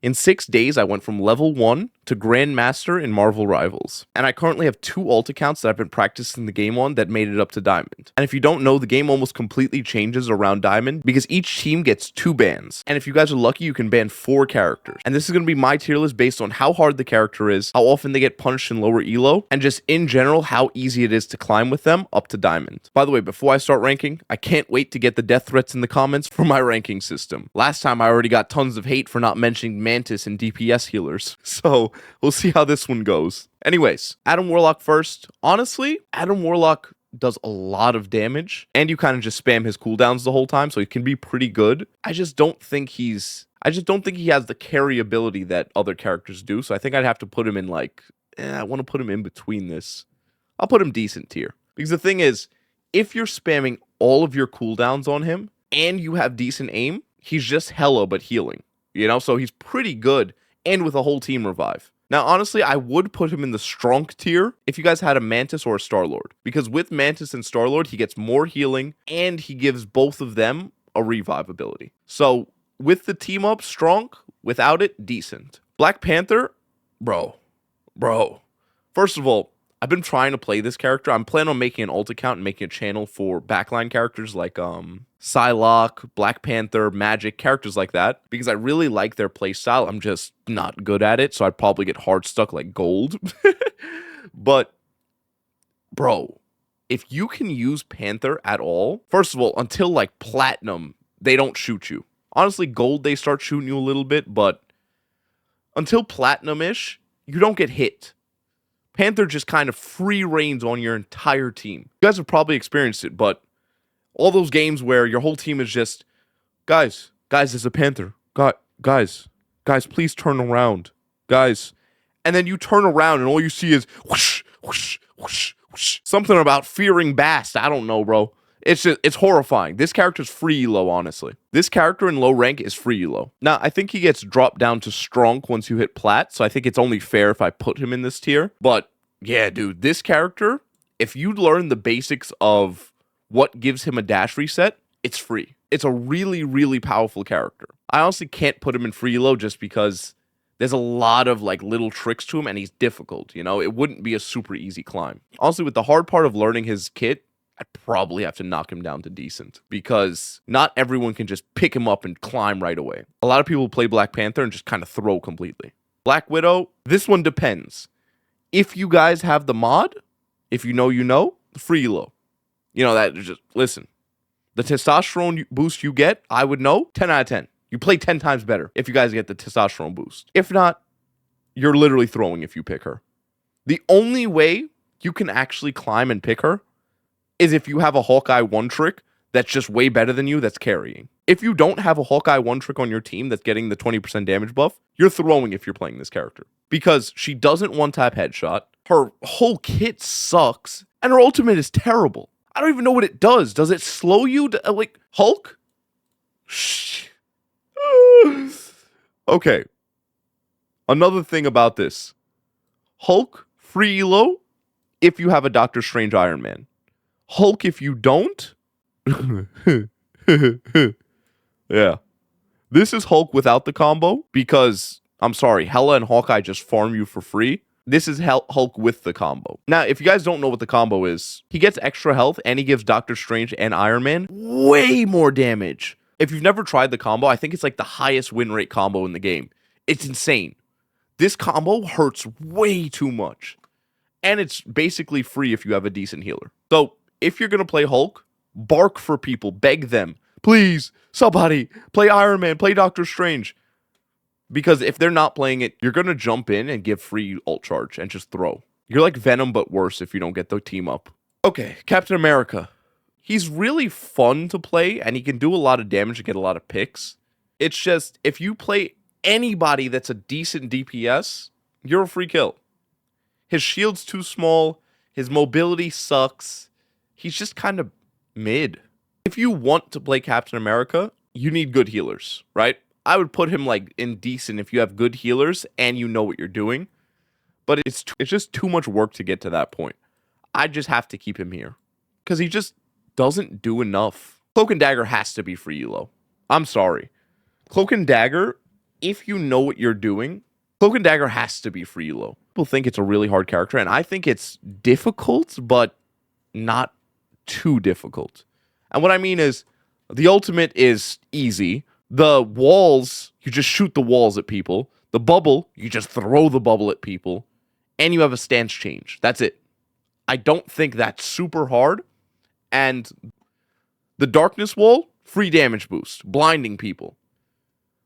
In 6 days, I went from level 1 to Grandmaster in Marvel Rivals. And I currently have 2 alt accounts that I've been practicing the game on that made it up to Diamond. And if you don't know, the game almost completely changes around Diamond because each team gets 2 bans. And if you guys are lucky, you can ban 4 characters. And this is going to be my tier list based on how hard the character is, how often they get punished in lower elo, and just in general, how easy it is to climb with them up to Diamond. By the way, before I start ranking, I can't wait to get the death threats in the comments for my ranking system. Last time, I already got tons of hate for not mentioning Mantis and DPS healers. So we'll see how this one goes. Anyways, Adam Warlock first. Honestly, Adam Warlock does a lot of damage, and you kind of just spam his cooldowns the whole time, so he can be pretty good. I just don't think he has the carry ability that other characters do, so I think I'd have to put him in like, I want to put him in between this. I'll put him decent tier. Because the thing is, if you're spamming all of your cooldowns on him, and you have decent aim, he's just Hela but healing. You know, so he's pretty good, and with a whole team revive. Now, honestly, I would put him in the strong tier if you guys had a Mantis or a Star-Lord. Because with Mantis and Star-Lord, he gets more healing, and he gives both of them a revive ability. So, with the team up, strong. Without it, decent. Black Panther, bro. First of all, I've been trying to play this character. I'm planning on making an alt account and making a channel for backline characters like Psylocke, Black Panther, Magik, characters like that. Because I really like their playstyle. I'm just not good at it, so I'd probably get hard stuck like gold. But, bro, if you can use Panther at all, first of all, until like Platinum, they don't shoot you. Honestly, gold, they start shooting you a little bit, but until Platinum-ish, you don't get hit. Panther just kind of free reigns on your entire team. You guys have probably experienced it, but all those games where your whole team is just, guys, there's a Panther. Guys, please turn around. Guys. And then you turn around and all you see is whoosh, whoosh, whoosh, whoosh. Something about fearing Bast. I don't know, bro. It's horrifying. This character's free elo, honestly. This character in low rank is free elo. Now, I think he gets dropped down to strong once you hit plat, so I think it's only fair if I put him in this tier. But, yeah, dude, this character, if you learn the basics of what gives him a dash reset, it's free. It's a really, really powerful character. I honestly can't put him in free elo just because there's a lot of, like, little tricks to him, and he's difficult, you know? It wouldn't be a super easy climb. Honestly, with the hard part of learning his kit, I'd probably have to knock him down to decent because not everyone can just pick him up and climb right away. A lot of people play Black Panther and just kind of throw completely. Black Widow, this one depends. If you guys have the mod, if you know, free elo. You know, that just, listen, the testosterone boost you get, I would know, 10 out of 10. You play 10 times better if you guys get the testosterone boost. If not, you're literally throwing if you pick her. The only way you can actually climb and pick her is if you have a Hawkeye one trick that's just way better than you that's carrying. If you don't have a Hawkeye one trick on your team that's getting the 20% damage buff, you're throwing if you're playing this character. Because she doesn't one-tap headshot, her whole kit sucks, and her ultimate is terrible. I don't even know what it does. Does it slow you? Like, Hulk? Shh. Okay. Another thing about this. Hulk, free elo, if you have a Doctor Strange Iron Man. Hulk if you don't. Yeah. This is Hulk without the combo because, I'm sorry, Hela and Hawkeye just farm you for free. This is Hulk with the combo. Now, if you guys don't know what the combo is, he gets extra health and he gives Doctor Strange and Iron Man way more damage. If you've never tried the combo, I think it's like the highest win rate combo in the game. It's insane. This combo hurts way too much. And it's basically free if you have a decent healer. So, if you're going to play Hulk, bark for people, beg them. Please, somebody, play Iron Man, play Doctor Strange. Because if they're not playing it, you're going to jump in and give free ult charge and just throw. You're like Venom, but worse if you don't get the team up. Okay, Captain America. He's really fun to play, and he can do a lot of damage and get a lot of picks. It's just, if you play anybody that's a decent DPS, you're a free kill. His shield's too small. His mobility sucks. He's just kind of mid. If you want to play Captain America, you need good healers, right? I would put him like in decent if you have good healers and you know what you're doing. But it's just too much work to get to that point. I just have to keep him here because he just doesn't do enough. Cloak and Dagger has to be free elo. I'm sorry. Cloak and Dagger if you know what you're doing, Cloak Dagger has to be free elo. People think it's a really hard character, and I think it's difficult, but not too difficult. And what I mean is, the ultimate is easy. The walls, you just shoot the walls at people. The bubble, you just throw the bubble at people. And you have a stance change. That's it. I don't think that's super hard. And the darkness wall, free damage boost, blinding people.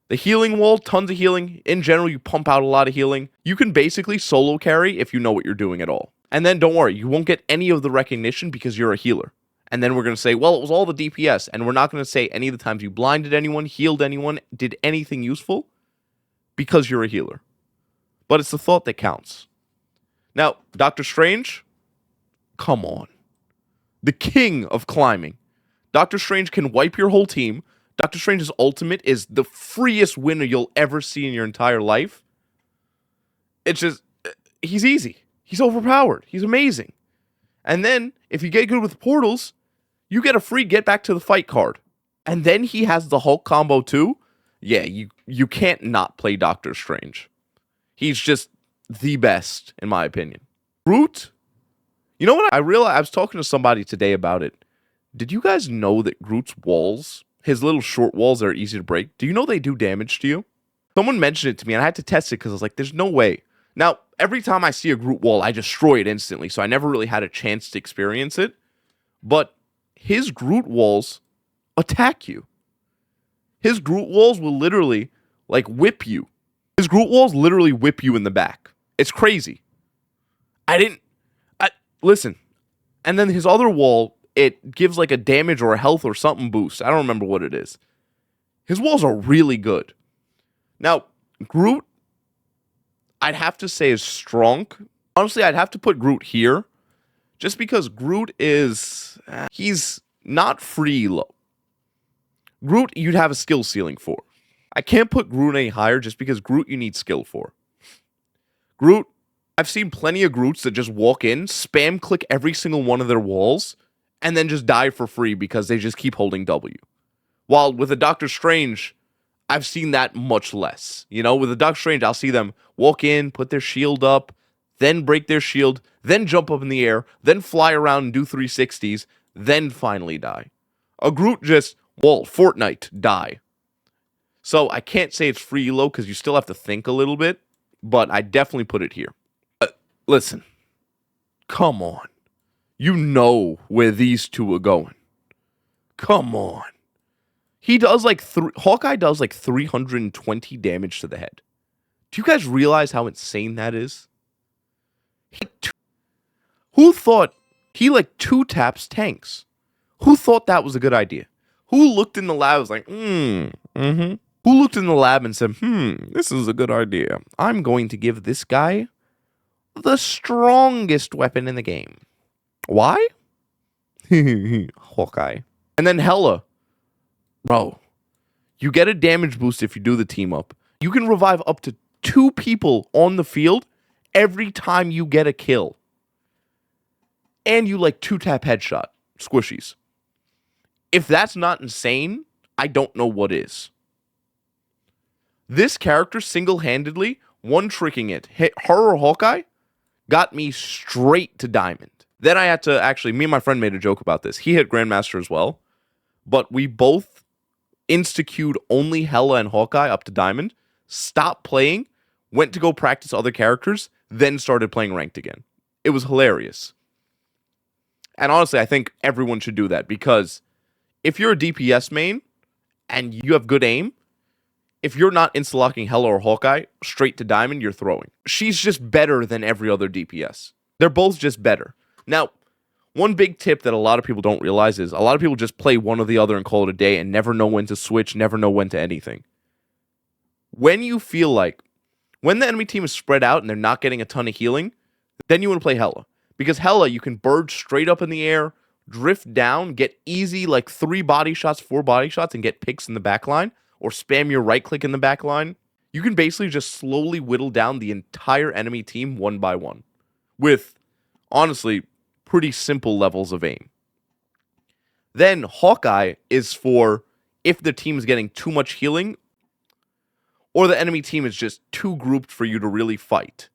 The healing wall, tons of healing. In general, you pump out a lot of healing. You can basically solo carry if you know what you're doing at all. And then don't worry, you won't get any of the recognition because you're a healer. And then we're going to say, well, it was all the DPS. And we're not going to say any of the times you blinded anyone, healed anyone, did anything useful because you're a healer. But it's the thought that counts. Now, Doctor Strange, come on. The king of climbing. Doctor Strange can wipe your whole team. Doctor Strange's ultimate is the freest winner you'll ever see in your entire life. It's just, he's easy. He's overpowered. He's amazing. And then, if you get good with portals, you get a free get back to the fight card. And then he has the Hulk combo too. Yeah, you can't not play Doctor Strange. He's just the best, in my opinion. Groot, you know what? I realized, I was talking to somebody today about it. Did you guys know that Groot's walls, his little short walls that are easy to break, do you know they do damage to you? Someone mentioned it to me, and I had to test it because I was like, there's no way. Now, every time I see a Groot wall, I destroy it instantly, so I never really had a chance to experience it. But his Groot walls attack you. His Groot walls will literally, like, whip you. His Groot walls literally whip you in the back. It's crazy. Listen. And then his other wall, it gives, like, a damage or a health or something boost. I don't remember what it is. His walls are really good. Now, Groot, I'd have to say is strong. Honestly, I'd have to put Groot here. Just because Groot is, he's not free low. Groot, you'd have a skill ceiling for. I can't put Groot any higher just because Groot you need skill for. Groot, I've seen plenty of Groots that just walk in, spam click every single one of their walls, and then just die for free because they just keep holding W. While with a Doctor Strange, I've seen that much less. You know, with a Doctor Strange, I'll see them walk in, put their shield up, then break their shield, then jump up in the air, then fly around and do 360s, then finally die. A Groot just, wall, Fortnite, die. So I can't say it's free elo because you still have to think a little bit, but I definitely put it here. Listen, come on. You know where these two are going. Come on. He does like, Hawkeye does like 320 damage to the head. Do you guys realize how insane that is? Who thought he like 2-taps tanks? Who thought that was a good idea? Who looked in the lab and was like, Who looked in the lab and said, this is a good idea. I'm going to give this guy the strongest weapon in the game. Why? Hawkeye. And then Hela. Bro, you get a damage boost if you do the team up. You can revive up to 2 people on the field every time you get a kill. And you like 2-tap headshot. Squishies. If that's not insane, I don't know what is. This character single-handedly, one-tricking it, her or Hawkeye, got me straight to Diamond. Then I had to actually, me and my friend made a joke about this. He hit Grandmaster as well. But we both insta-queued only Hela and Hawkeye up to Diamond, stopped playing, went to go practice other characters, then started playing ranked again. It was hilarious. And honestly, I think everyone should do that because if you're a DPS main and you have good aim, if you're not insta-locking Hela or Hawkeye straight to Diamond, you're throwing. She's just better than every other DPS. They're both just better. Now, one big tip that a lot of people don't realize is a lot of people just play one or the other and call it a day and never know when to switch, never know when to anything. When you feel like, when the enemy team is spread out and they're not getting a ton of healing, then you want to play Hela. Because Hela, you can bird straight up in the air, drift down, get easy like 3 body shots, 4 body shots, and get picks in the back line, or spam your right click in the back line. You can basically just slowly whittle down the entire enemy team one by one. With, honestly, pretty simple levels of aim. Then Hawkeye is for if the team's getting too much healing or the enemy team is just too grouped for you to really fight.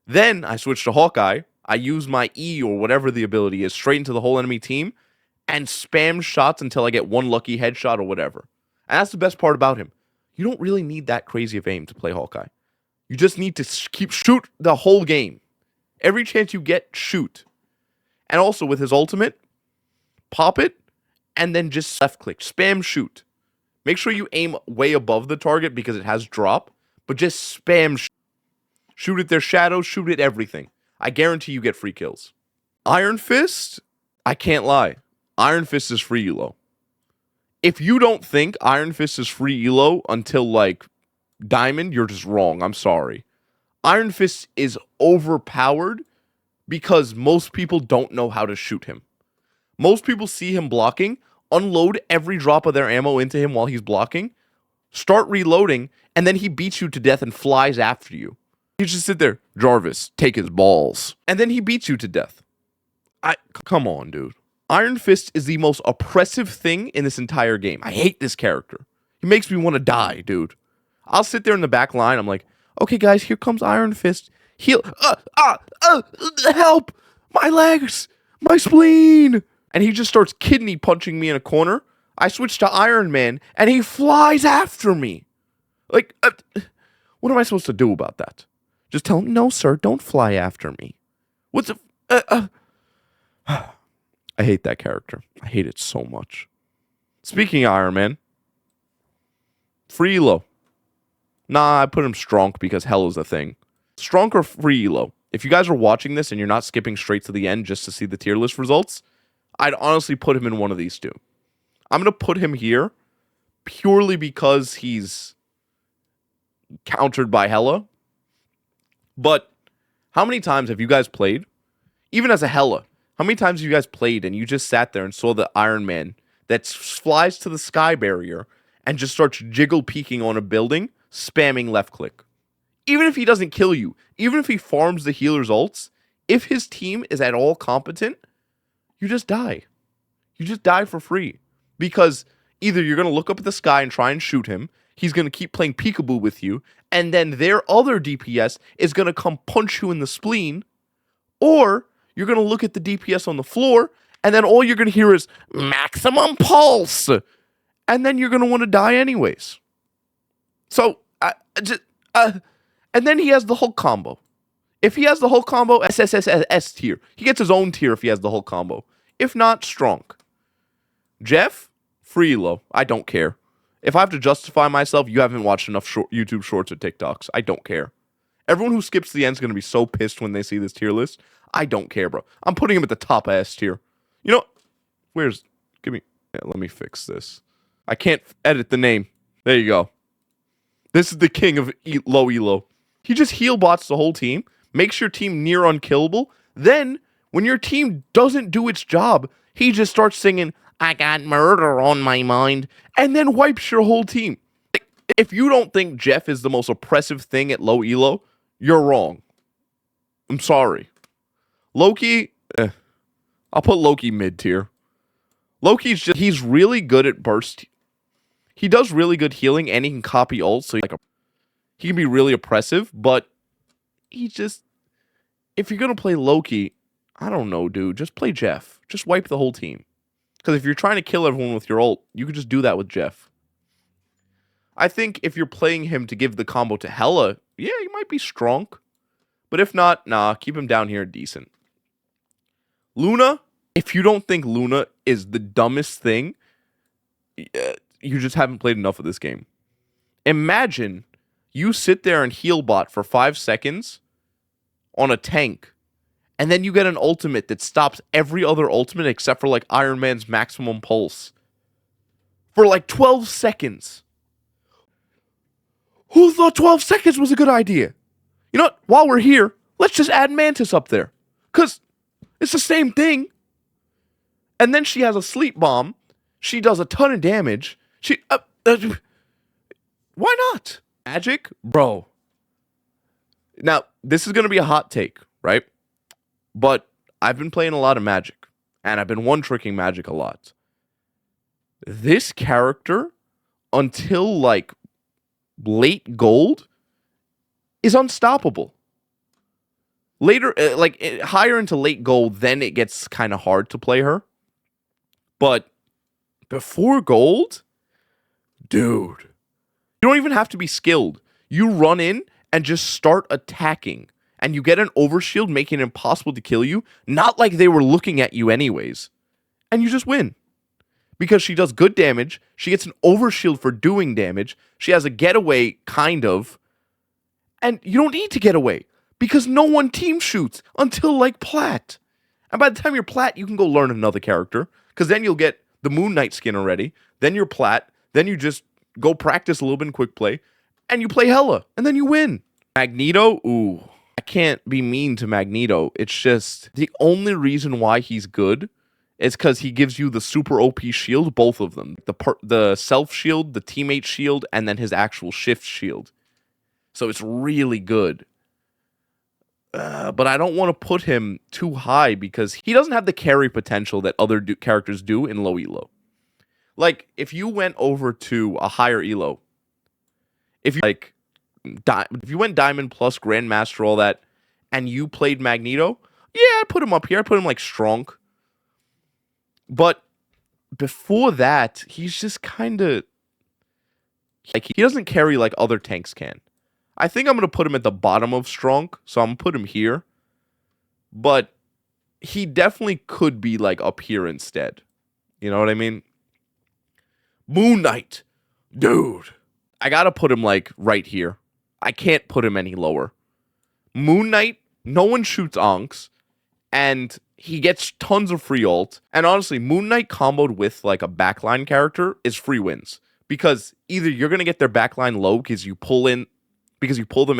Then I switch to Hawkeye. I use my E or whatever the ability is straight into the whole enemy team and spam shots until I get one lucky headshot or whatever. And that's the best part about him. You don't really need that crazy of aim to play Hawkeye. You just need to shoot the whole game. Every chance you get, shoot. And also with his ultimate, pop it, and then just left click. Spam shoot. Make sure you aim way above the target because it has drop, but just spam shoot. Shoot at their shadows, shoot at everything. I guarantee you get free kills. Iron Fist, I can't lie. Iron Fist is free elo. If you don't think Iron Fist is free elo until like Diamond, you're just wrong. I'm sorry. Iron Fist is overpowered because most people don't know how to shoot him. Most people see him blocking, unload every drop of their ammo into him while he's blocking, start reloading, and then he beats you to death and flies after you. You just sit there, Jarvis, take his balls. And then he beats you to death. Come on, dude. Iron Fist is the most oppressive thing in this entire game. I hate this character. He makes me want to die, dude. I'll sit there in the back line. I'm like, okay, guys, here comes Iron Fist. Heal. Help. My legs. My spleen. And he just starts kidney punching me in a corner. I switch to Iron Man, and he flies after me. Like, what am I supposed to do about that? Just tell him, no, sir, don't fly after me. What's the... I hate that character. I hate it so much. Speaking of Iron Man, free elo. Nah, I put him strong because Hela's a thing. Strong or free elo? If you guys are watching this and you're not skipping straight to the end just to see the tier list results, I'd honestly put him in one of these two. I'm going to put him here purely because he's countered by Hela. But how many times have you guys played, even as a Hela, how many times have you guys played and you just sat there and saw the Iron Man that flies to the sky barrier and just starts jiggle peeking on a building, spamming left click? Even if he doesn't kill you, even if he farms the healer's ults, if his team is at all competent, you just die. You just die for free. Because either you're going to look up at the sky and try and shoot him, he's going to keep playing peekaboo with you, and then their other DPS is going to come punch you in the spleen, or you're going to look at the DPS on the floor, and then all you're going to hear is maximum pulse, and then you're going to want to die anyways. So, and then he has the Hulk combo. If he has the Hulk combo, S tier. He gets his own tier if he has the Hulk combo. If not, strong. Jeff, free elo. I don't care. If I have to justify myself, you haven't watched enough YouTube shorts or TikToks. I don't care. Everyone who skips the end is going to be so pissed when they see this tier list. I don't care, bro. I'm putting him at the top of S tier. You know, let me fix this. I can't edit the name. There you go. This is the king of low elo. He just heal bots the whole team, makes your team near unkillable. Then, when your team doesn't do its job, he just starts singing, I got murder on my mind, and then wipes your whole team. If you don't think Jeff is the most oppressive thing at low elo, you're wrong. I'm sorry. Loki, I'll put Loki mid tier. He's really good at burst. He does really good healing, and he can copy ults, so he can be really oppressive, but if you're going to play Loki, I don't know, dude, just play Jeff. Just wipe the whole team. Because if you're trying to kill everyone with your ult, you could just do that with Jeff. I think if you're playing him to give the combo to Hela, yeah, he might be strong. But if not, nah, keep him down here decent. Luna, if you don't think Luna is the dumbest thing, you just haven't played enough of this game. Imagine you sit there and heal bot for 5 seconds on a tank, and then you get an ultimate that stops every other ultimate except for like Iron Man's maximum pulse for like 12 seconds. Who thought 12 seconds was a good idea? You know what? While we're here, let's just add Mantis up there. Because it's the same thing. And then she has a sleep bomb. She does a ton of damage. Why not? Magik? Bro. Now, this is going to be a hot take, right? But I've been playing a lot of Magik. And I've been one-tricking Magik a lot. This character, until like late gold is unstoppable. Later, higher into late gold, then it gets kind of hard to play her. But before gold, dude, you don't even have to be skilled. You run in and just start attacking. And you get an overshield, making it impossible to kill you. Not like they were looking at you anyways. And you just win. Because she does good damage. She gets an overshield for doing damage. She has a getaway, kind of. And you don't need to get away. Because no one team shoots until, like, Plat. And by the time you're Plat, you can go learn another character. Because then you'll get the Moon Knight skin already. Then you're Plat. Then you just go practice a little bit in quick play. And you play Hela. And then you win. Magneto, ooh. I can't be mean to Magneto. It's just the only reason why he's good is because he gives you the super OP shield, both of them. The self shield, the teammate shield, and then his actual shift shield. So it's really good. But I don't want to put him too high because he doesn't have the carry potential that other characters do in low elo. Like, if you went over to a higher elo, if you went Diamond plus Grandmaster, all that, and you played Magneto, yeah, I'd put him up here. I'd put him, like, strong. But before that, he's just kind of... like, he doesn't carry like other tanks can. I think I'm going to put him at the bottom of strong, so I'm going to put him here. But he definitely could be, like, up here instead. You know what I mean? Moon Knight. Dude. I got to put him, like, right here. I can't put him any lower. Moon Knight, no one shoots onks. And he gets tons of free ult. And honestly, Moon Knight comboed with, like, a backline character is free wins. Because either you're going to get their backline low because you pull them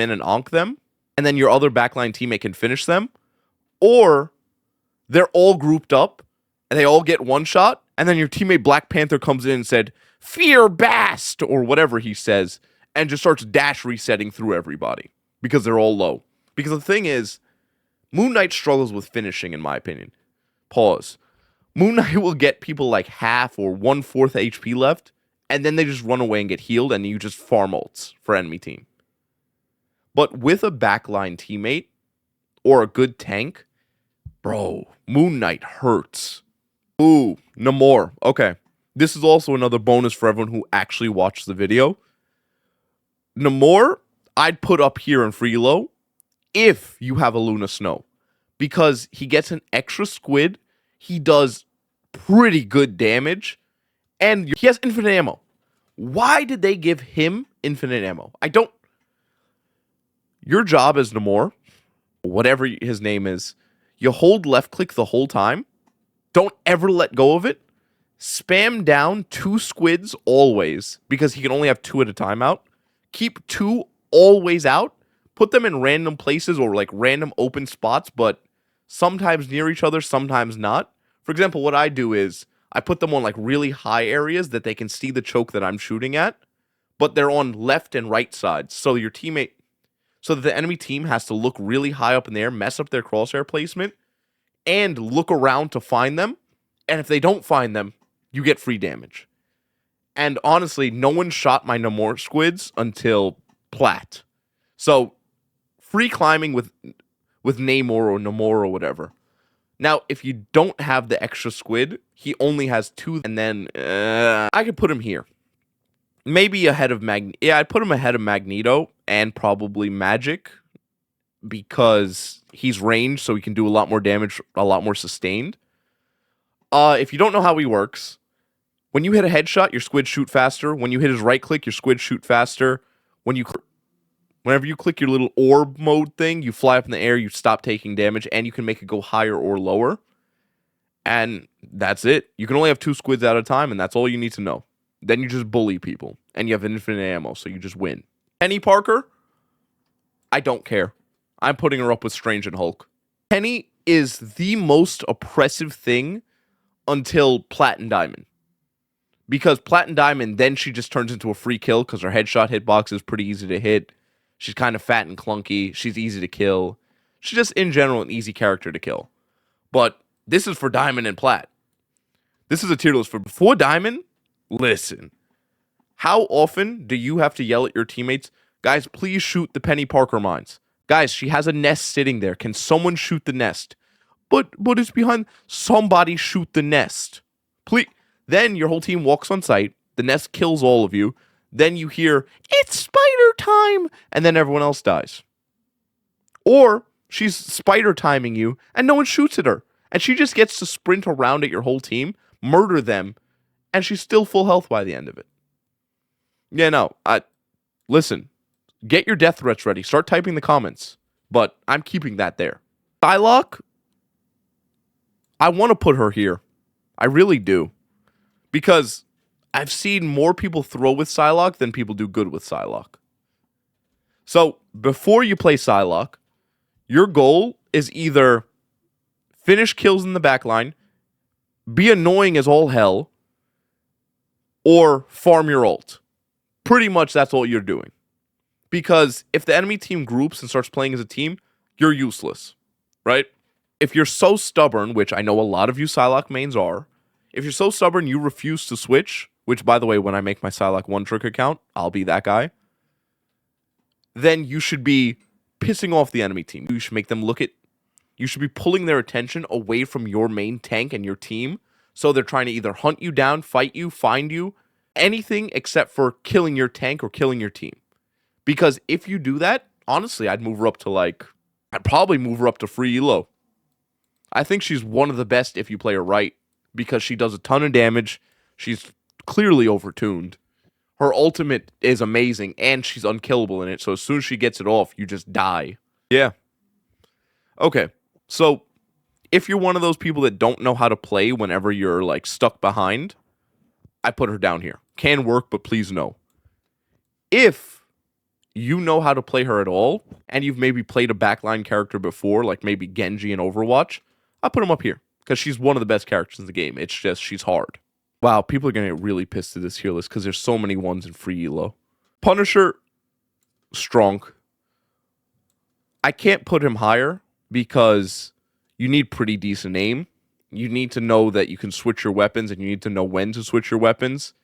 in and onk them, and then your other backline teammate can finish them, or they're all grouped up, and they all get one shot, and then your teammate Black Panther comes in and said, "Fear Bast," or whatever he says, and just starts dash resetting through everybody, because they're all low. Because the thing is, Moon Knight struggles with finishing, in my opinion. Pause. Moon Knight will get people like half or 1/4 HP left, and then they just run away and get healed, and you just farm ults for enemy team. But with a backline teammate or a good tank, bro, Moon Knight hurts. Ooh, Namor. Okay. This is also another bonus for everyone who actually watched the video. Namor, I'd put up here in free low if you have a Luna Snow. Because he gets an extra squid, he does pretty good damage, and he has infinite ammo. Why did they give him infinite ammo? Your job as Namor, whatever his name is, you hold left click the whole time. Don't ever let go of it. Spam down 2 squids always, because he can only have 2 at a time out. Keep 2 always out. Put them in random places or like random open spots, but sometimes near each other, sometimes not. For example, what I do is I put them on like really high areas that they can see the choke that I'm shooting at, but they're on left and right sides. So that the enemy team has to look really high up in the air, mess up their crosshair placement, and look around to find them. And if they don't find them, you get free damage. And honestly, no one shot my Namor squids until Plat. So, free climbing with Namor or Namor or whatever. Now, if you don't have the extra squid, he only has 2, and then I could put him here. Maybe ahead of I'd put him ahead of Magneto and probably Magik because he's ranged, so he can do a lot more damage, a lot more sustained. If you don't know how he works, when you hit a headshot, your squid shoot faster. When you hit his right click, your squid shoot faster. Whenever you click your little orb mode thing, you fly up in the air, you stop taking damage, and you can make it go higher or lower. And that's it. You can only have 2 squids at a time, and that's all you need to know. Then you just bully people, and you have infinite ammo, so you just win. Peni Parker, I don't care. I'm putting her up with Strange and Hulk. Peni is the most oppressive thing until Plat and Diamond. Because Plat and Diamond, then she just turns into a free kill, because her headshot hitbox is pretty easy to hit. She's kind of fat and clunky. She's easy to kill. She's just, in general, an easy character to kill. But this is for Diamond and Plat. This is a tier list for before Diamond. Listen, How often do you have to yell at your teammates, guys, please shoot the Peni Parker mines? Guys, she has a nest sitting there. Can someone shoot the nest? But it's behind. Somebody shoot the nest. Please. Then your whole team walks on site. The nest kills all of you. Then you hear, it's spider time. And then everyone else dies. Or she's spider timing you and no one shoots at her. And she just gets to sprint around at your whole team, murder them, and she's still full health by the end of it. Yeah, no. Listen, get your death threats ready. Start typing the comments. But I'm keeping that there. Psylocke, I want to put her here. I really do. Because I've seen more people throw with Psylocke than people do good with Psylocke. So, before you play Psylocke, your goal is either finish kills in the backline, be annoying as all hell, or farm your ult. Pretty much that's all you're doing. Because if the enemy team groups and starts playing as a team, you're useless, right? If you're so stubborn, which I know a lot of you Psylocke mains are, if you're so stubborn you refuse to switch, which by the way, when I make my Psylocke one-trick account, I'll be that guy, then you should be pissing off the enemy team. You should make them you should be pulling their attention away from your main tank and your team, so they're trying to either hunt you down, fight you, find you, anything except for killing your tank or killing your team. Because if you do that, honestly, I'd probably move her up to free elo. I think she's one of the best if you play her right, because she does a ton of damage. She's clearly overtuned. Her ultimate is amazing, and she's unkillable in it, so as soon as she gets it off, you just die. Yeah. Okay, so if you're one of those people that don't know how to play whenever you're, like, stuck behind, I put her down here. Can work, but please no. If you know how to play her at all, and you've maybe played a backline character before, like maybe Genji in Overwatch, I put him up here, because she's one of the best characters in the game. It's just, she's hard. Wow, people are going to get really pissed at this tier list, because there's so many ones in free elo. Punisher, strong. I can't put him higher, because you need pretty decent aim. You need to know that you can switch your weapons, and you need to know when to switch your weapons.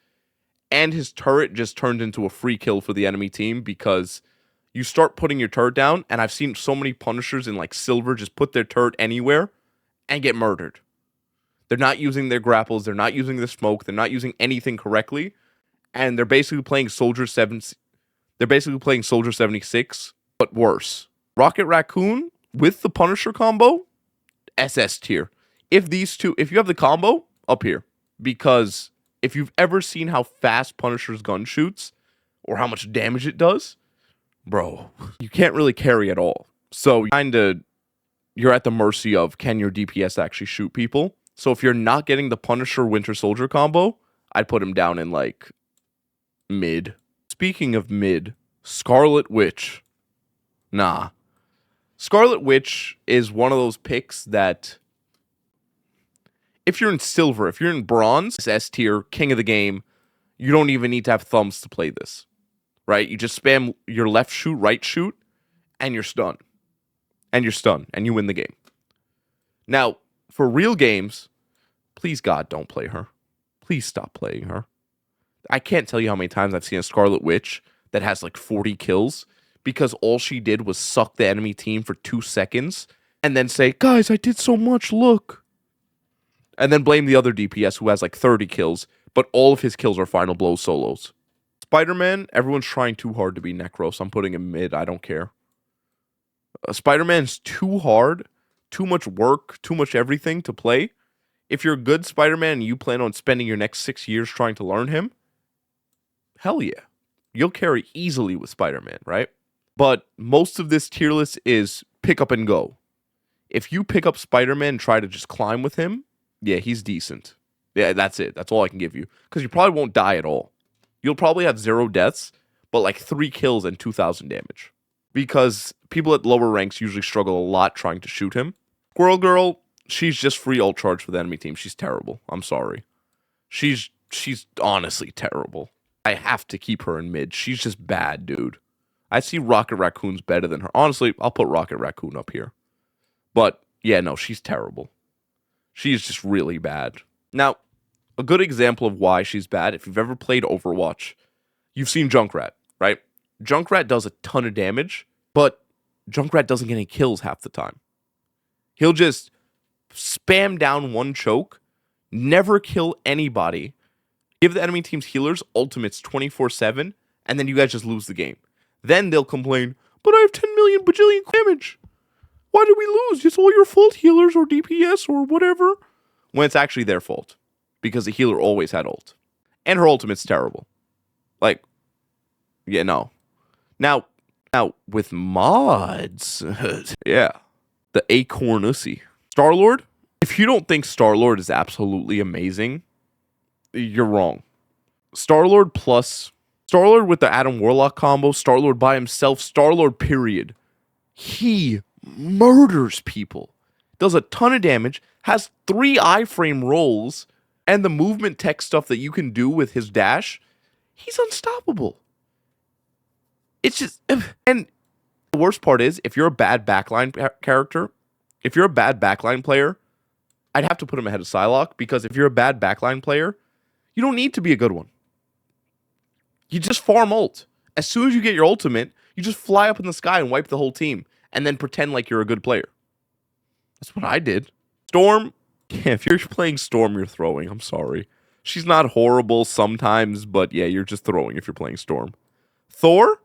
And his turret just turned into a free kill for the enemy team, because you start putting your turret down, and I've seen so many Punishers in like silver just put their turret anywhere and get murdered. They're not using their grapples, they're not using the smoke, they're not using anything correctly, and they're basically playing Soldier 76, but worse. Rocket Raccoon with the Punisher combo, SS tier. If you have the combo, up here. Because if you've ever seen how fast Punisher's gun shoots, or how much damage it does, bro, you can't really carry at all. So you're at the mercy of, can your DPS actually shoot people? So if you're not getting the Punisher Winter Soldier combo, I'd put him down in like mid. Speaking of mid, Scarlet Witch. Nah. Scarlet Witch is one of those picks that, if you're in silver, if you're in bronze, S tier, king of the game, you don't even need to have thumbs to play this, right? You just spam your left shoot, right shoot, and you're stunned. And you win the game. Now, for real games, please God, don't play her. Please stop playing her. I can't tell you how many times I've seen a Scarlet Witch that has like 40 kills because all she did was suck the enemy team for 2 seconds and then say, guys, I did so much, look. And then blame the other DPS who has like 30 kills, but all of his kills are final blow solos. Spider-Man, everyone's trying too hard to be Necro, so I'm putting him mid. I don't care. Spider-Man's too hard, too much work, too much everything to play. If you're a good Spider-Man and you plan on spending your next 6 years trying to learn him, hell yeah. You'll carry easily with Spider-Man, right? But most of this tier list is pick up and go. If you pick up Spider-Man and try to just climb with him, yeah, he's decent. Yeah, that's it. That's all I can give you. Because you probably won't die at all. You'll probably have 0 deaths, but like 3 kills and 2,000 damage. Because people at lower ranks usually struggle a lot trying to shoot him. Squirrel Girl, she's just free ult charge for the enemy team. She's terrible. I'm sorry. She's honestly terrible. I have to keep her in mid. She's just bad, dude. I see Rocket Raccoon's better than her. Honestly, I'll put Rocket Raccoon up here. But, yeah, no, she's terrible. She's just really bad. Now, a good example of why she's bad, if you've ever played Overwatch, You've seen Junkrat, right? Junkrat does a ton of damage, but Junkrat doesn't get any kills half the time. He'll just spam down one choke, never kill anybody, give the enemy team's healers ultimates 24/7, and then you guys just lose the game. Then they'll complain, but I have 10 million bajillion damage. Why did we lose? It's all your fault, healers or DPS or whatever. When it's actually their fault. Because the healer always had ult. And her ultimate's terrible. Like, yeah, no. Now with mods, yeah, the Acornussy. Star-Lord, if you don't think Star-Lord is absolutely amazing, you're wrong. Star-Lord with the Adam Warlock combo, Star-Lord by himself, Star-Lord period. He murders people, does a ton of damage, has 3 iframe rolls, and the movement tech stuff that you can do with his dash. He's unstoppable. It's just, and the worst part is, if you're a bad backline character, if you're a bad backline player, I'd have to put him ahead of Psylocke, because if you're a bad backline player, you don't need to be a good one. You just farm ult. As soon as you get your ultimate, you just fly up in the sky and wipe the whole team, and then pretend like you're a good player. That's what I did. Storm, yeah, if you're playing Storm, you're throwing. I'm sorry. She's not horrible sometimes, but yeah, you're just throwing if you're playing Storm. Thor,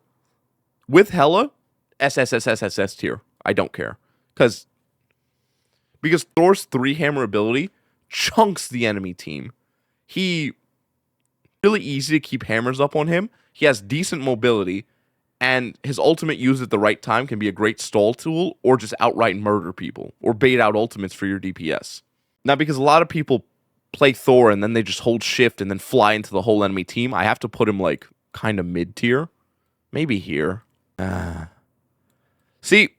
with Hela, SSSSSS tier. I don't care. Because Thor's 3-hammer ability chunks the enemy team. Really easy to keep hammers up on him. He has decent mobility, and his ultimate used at the right time can be a great stall tool, or just outright murder people, or bait out ultimates for your DPS. Now, because a lot of people play Thor and then they just hold shift and then fly into the whole enemy team, I have to put him like kind of mid-tier. Maybe here. See,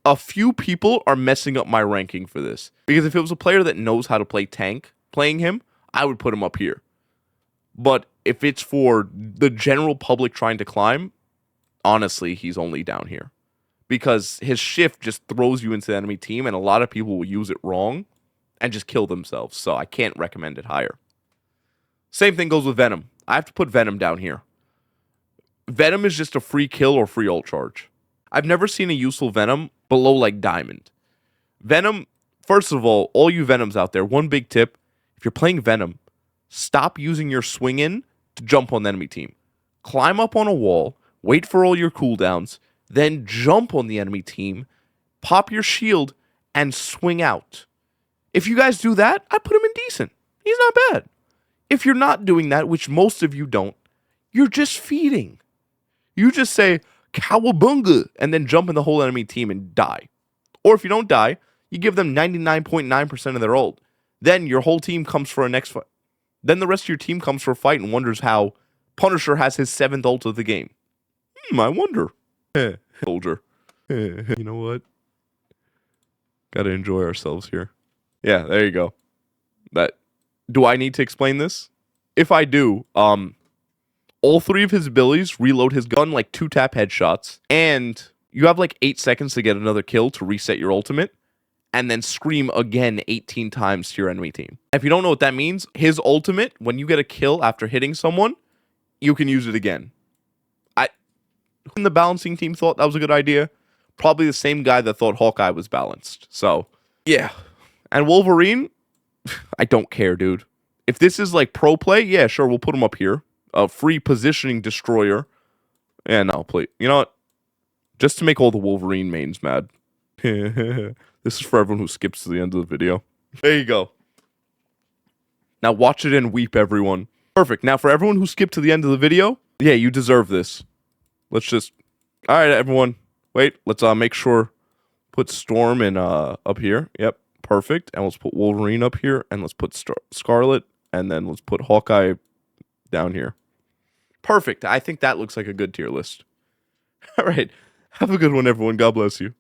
a few people are messing up my ranking for this. Because if it was a player that knows how to play tank, playing him, I would put him up here. But if it's for the general public trying to climb, honestly, he's only down here. Because his shift just throws you into the enemy team, and a lot of people will use it wrong and just kill themselves. So I can't recommend it higher. Same thing goes with Venom. I have to put Venom down here. Venom is just a free kill or free ult charge. I've never seen a useful Venom below like Diamond. Venom, first of all you Venoms out there, one big tip. If you're playing Venom, stop using your swing in to jump on the enemy team. Climb up on a wall, wait for all your cooldowns, then jump on the enemy team, pop your shield, and swing out. If you guys do that, I put him in decent. He's not bad. If you're not doing that, which most of you don't, you're just feeding. You just say, cowabunga, and then jump in the whole enemy team and die. Or if you don't die, you give them 99.9% of their ult. Then your whole team comes for a next fight. Then the rest of your team comes for a fight and wonders how Punisher has his 7th ult of the game. I wonder. Soldier. You know what? Gotta enjoy ourselves here. Yeah, there you go. Do I need to explain this? If I do, all 3 of his abilities reload his gun like 2-tap headshots, and you have like 8 seconds to get another kill to reset your ultimate, and then scream again 18 times to your enemy team. If you don't know what that means, his ultimate, when you get a kill after hitting someone, you can use it again. When the balancing team thought that was a good idea, probably the same guy that thought Hawkeye was balanced. So, yeah. And Wolverine, I don't care, dude. If this is like pro play, yeah, sure, we'll put him up here. A free positioning destroyer. Yeah, no, please. You know what? Just to make all the Wolverine mains mad. This is for everyone who skips to the end of the video. There you go. Now watch it and weep, everyone. Perfect. Now for everyone who skipped to the end of the video, yeah, you deserve this. Let's just... Alright, everyone. Wait, let's make sure... Put Storm in up here. Yep, perfect. And let's put Wolverine up here. And let's put Scarlet. And then let's put Hawkeye down here. Perfect. I think that looks like a good tier list. Alright. Have a good one, everyone. God bless you.